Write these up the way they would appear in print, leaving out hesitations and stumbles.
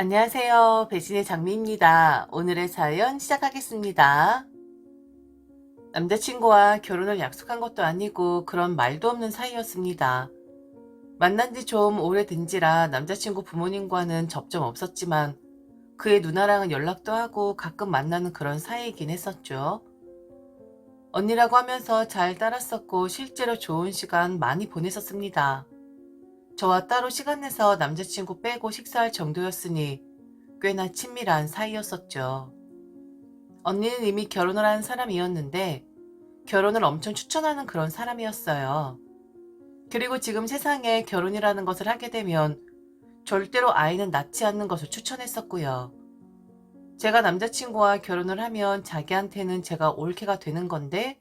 안녕하세요. 배신의 장미입니다. 오늘의 사연 시작하겠습니다. 남자친구와 결혼을 약속한 것도 아니고 그런 말도 없는 사이였습니다. 만난 지 좀 오래된지라 남자친구 부모님과는 접점 없었지만 그의 누나랑은 연락도 하고 가끔 만나는 그런 사이이긴 했었죠. 언니라고 하면서 잘 따랐었고 실제로 좋은 시간 많이 보냈었습니다. 저와 따로 시간 내서 남자친구 빼고 식사할 정도였으니 꽤나 친밀한 사이였었죠. 언니는 이미 결혼을 한 사람이었는데 결혼을 엄청 추천하는 그런 사람이었어요. 그리고 지금 세상에 결혼이라는 것을 하게 되면 절대로 아이는 낳지 않는 것을 추천했었고요. 제가 남자친구와 결혼을 하면 자기한테는 제가 올케가 되는 건데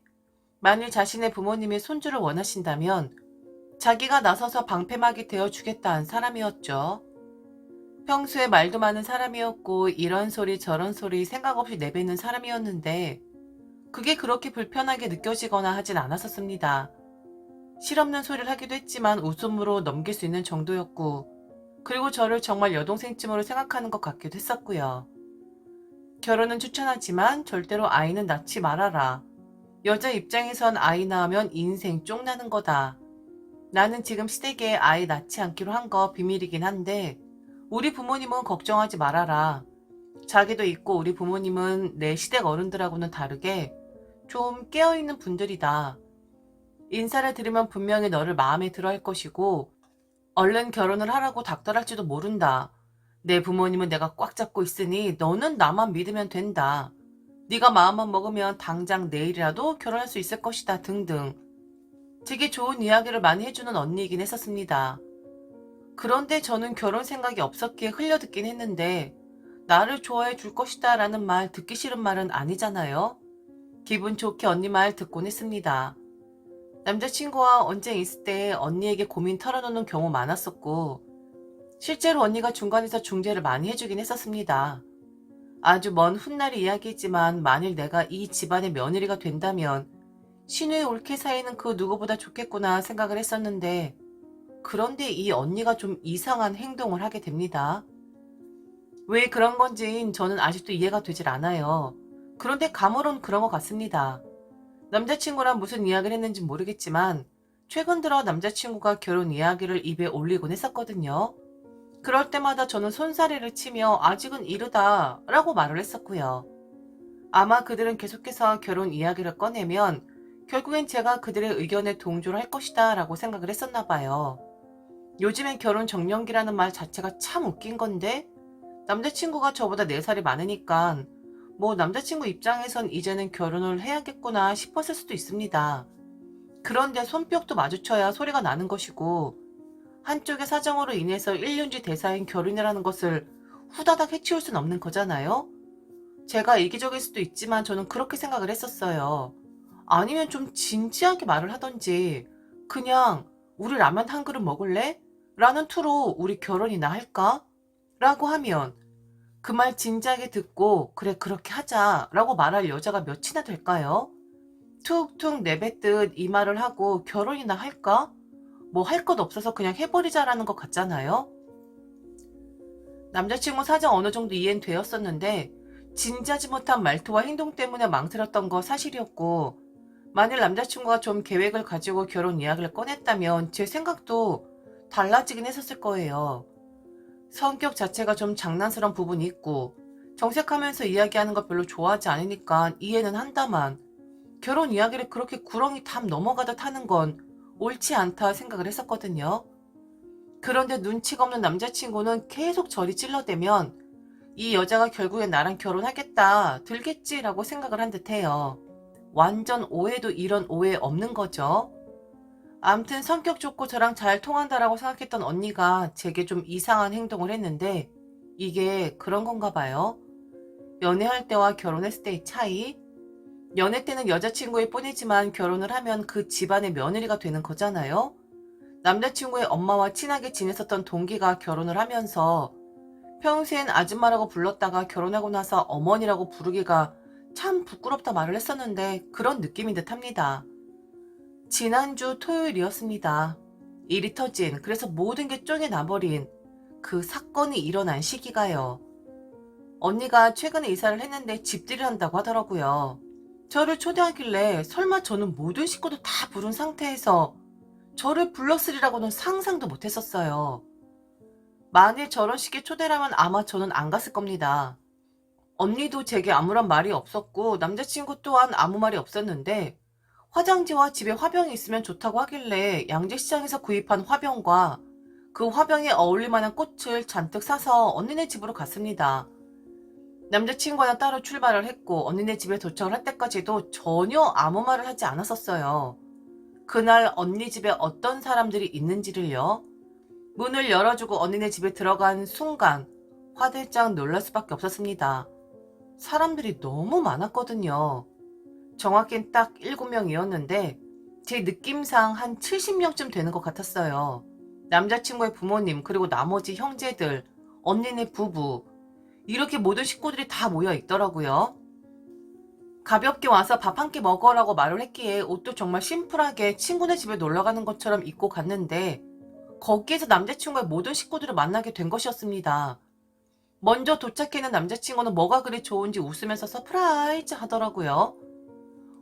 만일 자신의 부모님이 손주를 원하신다면 자기가 나서서 방패막이 되어주겠다 한 사람이었죠. 평소에 말도 많은 사람이었고 이런 소리 저런 소리 생각 없이 내뱉는 사람이었는데 그게 그렇게 불편하게 느껴지거나 하진 않았었습니다. 실없는 소리를 하기도 했지만 웃음으로 넘길 수 있는 정도였고 그리고 저를 정말 여동생쯤으로 생각하는 것 같기도 했었고요. 결혼은 추천하지만 절대로 아이는 낳지 말아라. 여자 입장에선 아이 낳으면 인생 쪽나는 거다. 나는 지금 시댁에 아이 낳지 않기로 한 거 비밀이긴 한데 우리 부모님은 걱정하지 말아라. 자기도 있고 우리 부모님은 내 시댁 어른들하고는 다르게 좀 깨어있는 분들이다. 인사를 드리면 분명히 너를 마음에 들어 할 것이고 얼른 결혼을 하라고 닥달할지도 모른다. 내 부모님은 내가 꽉 잡고 있으니 너는 나만 믿으면 된다. 네가 마음만 먹으면 당장 내일이라도 결혼할 수 있을 것이다 등등. 되게 좋은 이야기를 많이 해주는 언니이긴 했었습니다. 그런데 저는 결혼 생각이 없었기에 흘려듣긴 했는데 나를 좋아해 줄 것이다 라는 말 듣기 싫은 말은 아니잖아요. 기분 좋게 언니 말 듣곤 했습니다. 남자친구와 언쟁 있을 때 언니에게 고민 털어놓는 경우 많았었고 실제로 언니가 중간에서 중재를 많이 해주긴 했었습니다. 아주 먼 훗날의 이야기지만 만일 내가 이 집안의 며느리가 된다면 신우의 올케 사이는 그 누구보다 좋겠구나 생각을 했었는데 그런데 이 언니가 좀 이상한 행동을 하게 됩니다. 왜 그런 건진 저는 아직도 이해가 되질 않아요. 그런데 감으론 그런 것 같습니다. 남자친구랑 무슨 이야기를 했는지 모르겠지만 최근 들어 남자친구가 결혼 이야기를 입에 올리곤 했었거든요. 그럴 때마다 저는 손사래를 치며 아직은 이르다 라고 말을 했었고요. 아마 그들은 계속해서 결혼 이야기를 꺼내면 결국엔 제가 그들의 의견에 동조를 할 것이다 라고 생각을 했었나 봐요. 요즘엔 결혼 정년기라는 말 자체가 참 웃긴 건데 남자친구가 저보다 4살이 많으니까 뭐 남자친구 입장에선 이제는 결혼을 해야겠구나 싶었을 수도 있습니다. 그런데 손뼉도 마주쳐야 소리가 나는 것이고 한쪽의 사정으로 인해서 1년지 대사인 결혼이라는 것을 후다닥 해치울 순 없는 거잖아요. 제가 이기적일 수도 있지만 저는 그렇게 생각을 했었어요. 아니면 좀 진지하게 말을 하던지 그냥 우리 라면 한 그릇 먹을래? 라는 투로 우리 결혼이나 할까? 라고 하면 그 말 진지하게 듣고 그래 그렇게 하자 라고 말할 여자가 몇이나 될까요? 툭툭 내뱉듯 이 말을 하고 결혼이나 할까? 뭐 할 것 없어서 그냥 해버리자라는 것 같잖아요? 남자친구 사정 어느 정도 이해는 되었었는데 진지하지 못한 말투와 행동 때문에 망설였던 거 사실이었고 만일 남자친구가 좀 계획을 가지고 결혼 이야기를 꺼냈다면 제 생각도 달라지긴 했었을 거예요. 성격 자체가 좀 장난스러운 부분이 있고 정색하면서 이야기하는 거 별로 좋아하지 않으니까 이해는 한다만 결혼 이야기를 그렇게 구렁이 담 넘어가듯 하는 건 옳지 않다 생각을 했었거든요. 그런데 눈치가 없는 남자친구는 계속 저리 찔러대면 이 여자가 결국엔 나랑 결혼하겠다 들겠지라고 생각을 한 듯해요. 완전 오해도 이런 오해 없는 거죠. 암튼 성격 좋고 저랑 잘 통한다라고 생각했던 언니가 제게 좀 이상한 행동을 했는데 이게 그런 건가 봐요. 연애할 때와 결혼했을 때의 차이? 연애 때는 여자친구일 뿐이지만 결혼을 하면 그 집안의 며느리가 되는 거잖아요. 남자친구의 엄마와 친하게 지냈었던 동기가 결혼을 하면서 평소엔 아줌마라고 불렀다가 결혼하고 나서 어머니라고 부르기가 참 부끄럽다 말을 했었는데 그런 느낌인 듯 합니다. 지난주 토요일이었습니다. 일이 터진, 그래서 모든 게 쪼개 나버린 그 사건이 일어난 시기가요. 언니가 최근에 이사를 했는데 집들이를 한다고 하더라고요. 저를 초대하길래 설마 저는 모든 식구들 다 부른 상태에서 저를 불렀으리라고는 상상도 못했었어요. 만일 저런 식의 초대라면 아마 저는 안 갔을 겁니다. 언니도 제게 아무런 말이 없었고 남자친구 또한 아무 말이 없었는데 화장지와 집에 화병이 있으면 좋다고 하길래 양재시장에서 구입한 화병과 그 화병에 어울릴 만한 꽃을 잔뜩 사서 언니네 집으로 갔습니다. 남자친구와는 따로 출발을 했고 언니네 집에 도착을 할 때까지도 전혀 아무 말을 하지 않았었어요. 그날 언니 집에 어떤 사람들이 있는지를요. 문을 열어주고 언니네 집에 들어간 순간 화들짝 놀랄 수밖에 없었습니다. 사람들이 너무 많았거든요. 정확히는 딱 7명이었는데 제 느낌상 한 70명쯤 되는 것 같았어요. 남자친구의 부모님 그리고 나머지 형제들, 언니네 부부 이렇게 모든 식구들이 다 모여 있더라고요. 가볍게 와서 밥 한 끼 먹으라고 말을 했기에 옷도 정말 심플하게 친구네 집에 놀러가는 것처럼 입고 갔는데 거기에서 남자친구의 모든 식구들을 만나게 된 것이었습니다. 먼저 도착해는 남자친구는 뭐가 그리 좋은지 웃으면서 서프라이즈 하더라고요.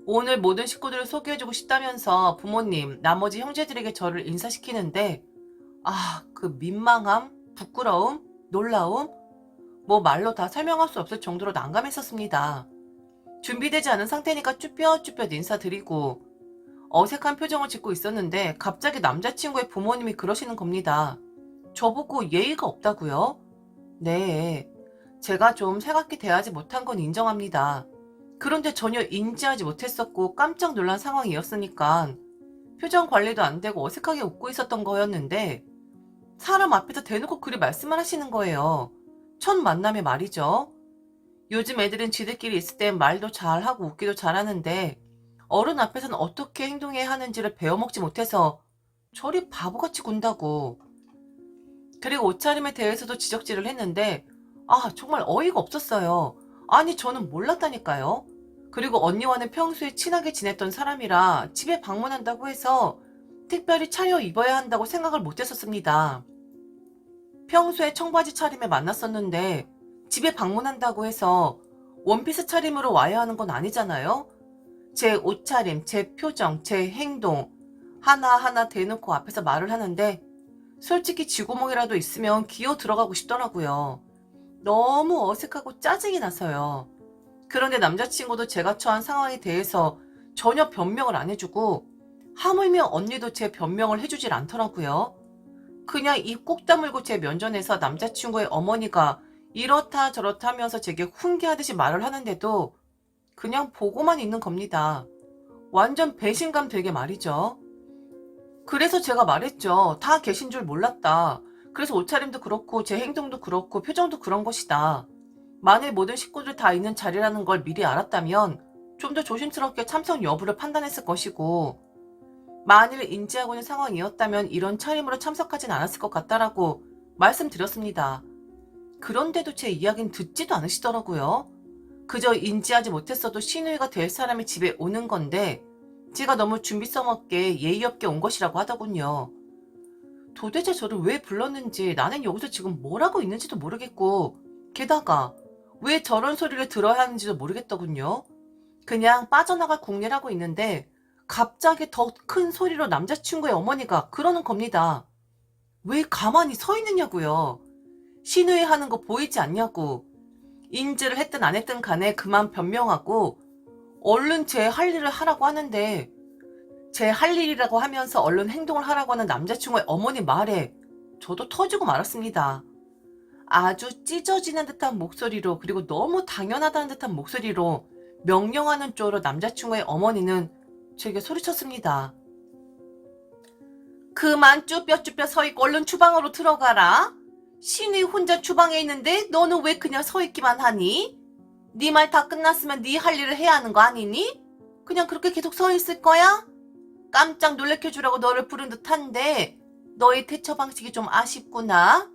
오늘 모든 식구들을 소개해주고 싶다면서 부모님, 나머지 형제들에게 저를 인사시키는데 그 민망함, 부끄러움, 놀라움 뭐 말로 다 설명할 수 없을 정도로 난감했었습니다. 준비되지 않은 상태니까 쭈뼛쭈뼛 인사드리고 어색한 표정을 짓고 있었는데 갑자기 남자친구의 부모님이 그러시는 겁니다. 저보고 예의가 없다고요? 네, 제가 좀 살갑게 대하지 못한 건 인정합니다. 그런데 전혀 인지하지 못했었고 깜짝 놀란 상황이었으니까 표정 관리도 안 되고 어색하게 웃고 있었던 거였는데 사람 앞에서 대놓고 그리 말씀을 하시는 거예요. 첫 만남에 말이죠. 요즘 애들은 지들끼리 있을 땐 말도 잘하고 웃기도 잘하는데 어른 앞에서는 어떻게 행동해야 하는지를 배워먹지 못해서 저리 바보같이 군다고. 그리고 옷차림에 대해서도 지적질을 했는데 정말 어이가 없었어요. 아니 저는 몰랐다니까요. 그리고 언니와는 평소에 친하게 지냈던 사람이라 집에 방문한다고 해서 특별히 차려 입어야 한다고 생각을 못했었습니다. 평소에 청바지 차림에 만났었는데 집에 방문한다고 해서 원피스 차림으로 와야 하는 건 아니잖아요. 제 옷차림, 제 표정, 제 행동 하나하나 대놓고 앞에서 말을 하는데 솔직히 쥐구멍이라도 있으면 기어 들어가고 싶더라고요. 너무 어색하고 짜증이 나서요. 그런데 남자친구도 제가 처한 상황에 대해서 전혀 변명을 안 해주고 하물며 언니도 제 변명을 해주질 않더라고요. 그냥 입 꼭 다물고 제 면전에서 남자친구의 어머니가 이렇다 저렇다 하면서 제게 훈계하듯이 말을 하는데도 그냥 보고만 있는 겁니다. 완전 배신감 들게 말이죠. 그래서 제가 말했죠. 다 계신 줄 몰랐다. 그래서 옷차림도 그렇고 제 행동도 그렇고 표정도 그런 것이다. 만일 모든 식구들 다 있는 자리라는 걸 미리 알았다면 좀 더 조심스럽게 참석 여부를 판단했을 것이고 만일 인지하고 있는 상황이었다면 이런 차림으로 참석하진 않았을 것 같다라고 말씀드렸습니다. 그런데도 제 이야기는 듣지도 않으시더라고요. 그저 인지하지 못했어도 시누이가 될 사람이 집에 오는 건데 제가 너무 준비성 없게 예의 없게 온 것이라고 하더군요. 도대체 저를 왜 불렀는지 나는 여기서 지금 뭘 하고 있는지도 모르겠고 게다가 왜 저런 소리를 들어야 하는지도 모르겠더군요. 그냥 빠져나갈 궁리를 하고 있는데 갑자기 더 큰 소리로 남자친구의 어머니가 그러는 겁니다. 왜 가만히 서 있느냐고요. 시누이 하는 거 보이지 않냐고. 인지를 했든 안 했든 간에 그만 변명하고 얼른 제 할 일을 하라고 하는데 제 할 일이라고 하면서 얼른 행동을 하라고 하는 남자친구의 어머니 말에 저도 터지고 말았습니다. 아주 찢어지는 듯한 목소리로 그리고 너무 당연하다는 듯한 목소리로 명령하는 쪽으로 남자친구의 어머니는 제게 소리쳤습니다. 그만 쭈뼛쭈뼛 서있고 얼른 주방으로 들어가라. 신이 혼자 주방에 있는데 너는 왜 그냥 서있기만 하니? 네 말 다 끝났으면 네 할 일을 해야 하는 거 아니니? 그냥 그렇게 계속 서있을 거야? 깜짝 놀래켜주라고 너를 부른 듯한데 너의 대처 방식이 좀 아쉽구나.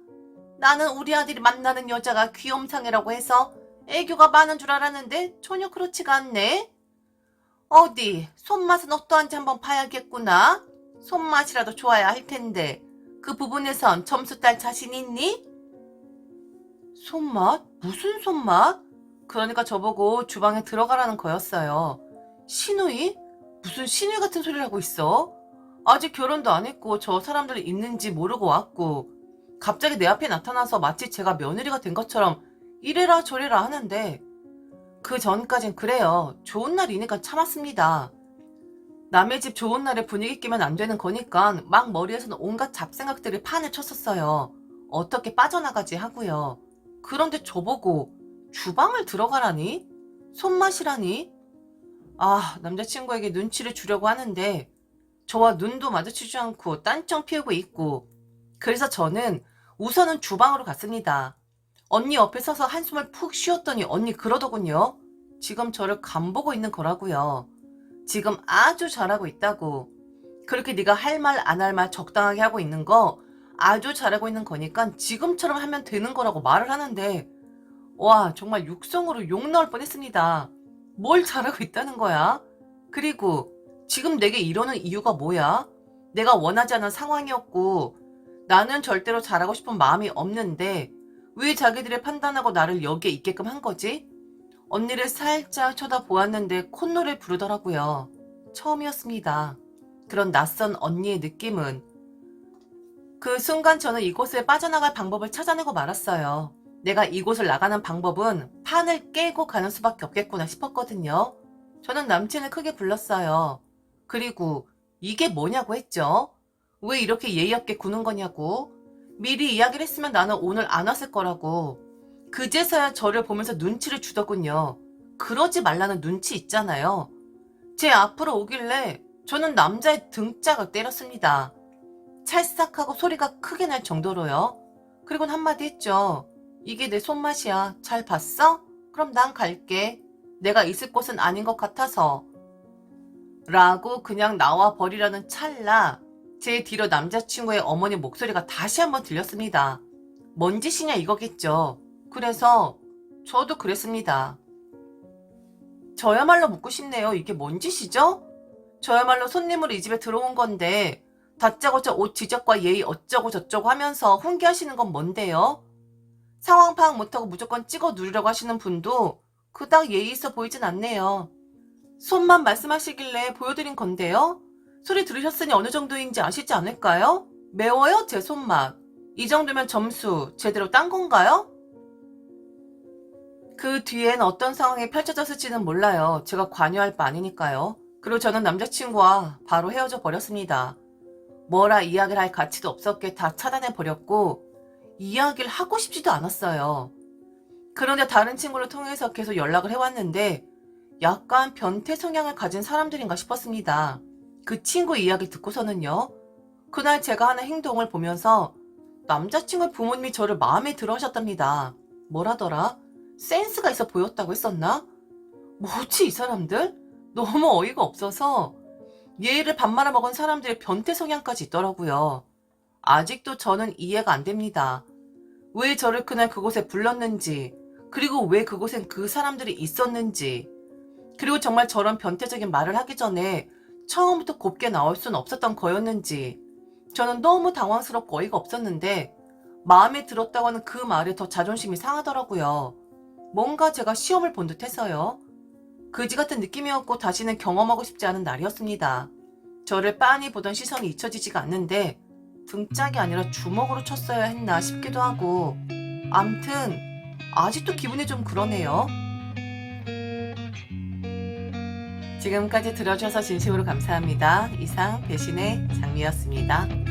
나는 우리 아들이 만나는 여자가 귀염상이라고 해서 애교가 많은 줄 알았는데 전혀 그렇지가 않네. 어디 손맛은 어떠한지 한번 봐야겠구나. 손맛이라도 좋아야 할 텐데 그 부분에선 점수 딸 자신 있니? 손맛? 무슨 손맛? 그러니까 저보고 주방에 들어가라는 거였어요. 시누이? 무슨 시누이 같은 소리를 하고 있어? 아직 결혼도 안 했고 저 사람들이 있는지 모르고 왔고 갑자기 내 앞에 나타나서 마치 제가 며느리가 된 것처럼 이래라 저래라 하는데 그 전까진 그래요. 좋은 날이니까 참았습니다. 남의 집 좋은 날에 분위기 끼면 안 되는 거니까 막 머리에서는 온갖 잡생각들이 판을 쳤었어요. 어떻게 빠져나가지 하고요. 그런데 저보고 주방을 들어가라니? 손맛이라니? 아, 남자친구에게 눈치를 주려고 하는데 저와 눈도 마주치지 않고 딴청 피우고 있고 그래서 저는 우선은 주방으로 갔습니다. 언니 옆에 서서 한숨을 푹 쉬었더니 언니 그러더군요. 지금 저를 간보고 있는 거라고요. 지금 아주 잘하고 있다고. 그렇게 네가 할 말 안 할 말 적당하게 하고 있는 거 아주 잘하고 있는 거니까 지금처럼 하면 되는 거라고 말을 하는데 와 정말 육성으로 욕 나올 뻔했습니다. 뭘 잘하고 있다는 거야? 그리고 지금 내게 이러는 이유가 뭐야? 내가 원하지 않은 상황이었고 나는 절대로 잘하고 싶은 마음이 없는데 왜 자기들이 판단하고 나를 여기에 있게끔 한 거지? 언니를 살짝 쳐다보았는데 콧노래 부르더라고요. 처음이었습니다. 그런 낯선 언니의 느낌은 그 순간 저는 이곳을 빠져나갈 방법을 찾아내고 말았어요. 내가 이곳을 나가는 방법은 판을 깨고 가는 수밖에 없겠구나 싶었거든요. 저는 남친을 크게 불렀어요. 그리고 이게 뭐냐고 했죠. 왜 이렇게 예의 없게 구는 거냐고. 미리 이야기를 했으면 나는 오늘 안 왔을 거라고. 그제서야 저를 보면서 눈치를 주더군요. 그러지 말라는 눈치 있잖아요. 제 앞으로 오길래 저는 남자의 등짝을 때렸습니다. 찰싹하고 소리가 크게 날 정도로요. 그리고는 한마디 했죠. 이게 내 손맛이야. 잘 봤어? 그럼 난 갈게. 내가 있을 곳은 아닌 것 같아서. 라고 그냥 나와 버리려는 찰나 제 뒤로 남자친구의 어머니 목소리가 다시 한번 들렸습니다. 뭔 짓이냐 이거겠죠. 그래서 저도 그랬습니다. 저야말로 묻고 싶네요. 이게 뭔 짓이죠? 저야말로 손님으로 이 집에 들어온 건데 다짜고짜 옷 지적과 예의 어쩌고 저쩌고 하면서 훈계하시는 건 뭔데요? 상황 파악 못하고 무조건 찍어 누르려고 하시는 분도 그닥 예의 있어 보이진 않네요. 손만 말씀하시길래 보여드린 건데요. 소리 들으셨으니 어느 정도인지 아시지 않을까요? 매워요? 제 손맛. 이 정도면 점수 제대로 딴 건가요? 그 뒤엔 어떤 상황이 펼쳐졌을지는 몰라요. 제가 관여할 바 아니니까요. 그리고 저는 남자친구와 바로 헤어져 버렸습니다. 뭐라 이야기를 할 가치도 없었기에 다 차단해 버렸고 이야기를 하고 싶지도 않았어요. 그런데 다른 친구를 통해서 계속 연락을 해왔는데 약간 변태 성향을 가진 사람들인가 싶었습니다. 그 친구 이야기 듣고서는요. 그날 제가 하는 행동을 보면서 남자친구의 부모님이 저를 마음에 들어 하셨답니다. 뭐라더라? 센스가 있어 보였다고 했었나? 뭐지 이 사람들? 너무 어이가 없어서 예의를 밥 말아먹은 사람들의 변태 성향까지 있더라고요. 아직도 저는 이해가 안 됩니다. 왜 저를 그날 그곳에 불렀는지 그리고 왜 그곳엔 그 사람들이 있었는지 그리고 정말 저런 변태적인 말을 하기 전에 처음부터 곱게 나올 수는 없었던 거였는지 저는 너무 당황스럽고 어이가 없었는데 마음에 들었다고 하는 그 말에 더 자존심이 상하더라고요. 뭔가 제가 시험을 본 듯해서요. 그지 같은 느낌이었고 다시는 경험하고 싶지 않은 날이었습니다. 저를 빤히 보던 시선이 잊혀지지가 않는데 등짝이 아니라 주먹으로 쳤어야 했나 싶기도 하고 암튼 아직도 기분이 좀 그러네요. 지금까지 들어주셔서 진심으로 감사합니다. 이상 배신의 장미였습니다.